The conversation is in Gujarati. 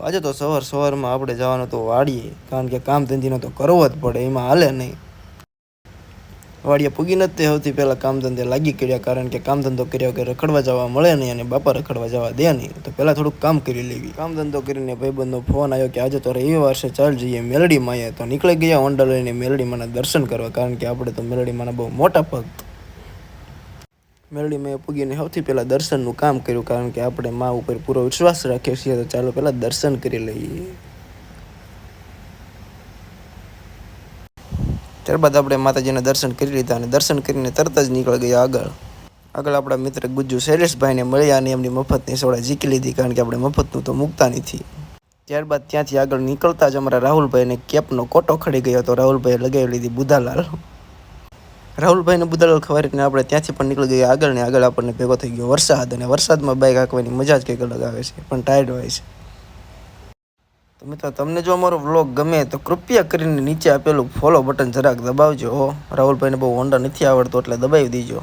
આજે તો સવારમાં આપણે જવાનું તો વાડીએ, કારણ કે કામ ધંધીનો તો કરવો જ પડે, એમાં હાલે નહીં. વાડીએ પૂગી નથી સૌથી પહેલાં કામ ધંધે લાગી કર્યા, કારણ કે કામ ધંધો કર્યા વગર રખડવા જવા મળે નહીં અને બાપા રખડવા જવા દે નહીં. તો પહેલાં થોડુંક કામ કરી લેવી. કામ ધંધો કરીને ભાઈબંધનો ફોન આવ્યો કે આજે તો રવિવાર છે, ચાલ જઈએ મેલડીમાં. તો નીકળી ગયા હોન્ડા લઈને મેલડીમાંના દર્શન કરવા, કારણ કે આપણે તો મેલડીમાંના બહુ મોટા ભક્ત. મેલડીમાં પૂગીને સૌથી પહેલાં દર્શનનું કામ કર્યું, કારણ કે આપણે મા ઉપર પૂરો વિશ્વાસ રાખીએ છીએ. તો ચાલો પહેલાં દર્શન કરી લઈએ. ત્યારબાદ આપણે માતાજીના દર્શન કરી લીધા અને દર્શન કરીને તરત જ નીકળી ગયા આગળ આપણા મિત્ર ગુજ્જુ શૈલેષભાઈને મળ્યા અને એમની મફતની સોડા ઝીકી લીધી, કારણ કે આપણે મફતનું તો મૂકતા નથી. ત્યારબાદ ત્યાંથી આગળ નીકળતા જ અમારા રાહુલભાઈને કેપનો કોટો ખડી ગયો હતો. રાહુલભાઈએ લગાવી લીધી બુધાલાલ. રાહુલભાઈને બુધાલાલ ખવારીને આપણે ત્યાંથી પણ નીકળી ગયા આગળ ને આગળ આપણને ભેગો થઈ ગયો વરસાદ, અને વરસાદમાં બાઇક હાંકવાની મજા જ કંઈક અલગ આવે છે, પણ ટાયર્ડ હોય છે. તો મિત્રો, તમને જો અમારો વ્લોગ ગમે તો કૃપયા કરીને નીચે આપેલું ફોલો બટન જરાક દબાવજો. રાહુલભાઈને બહુ હોન્ડા નથી આવડતો એટલે દબાવી દીજો.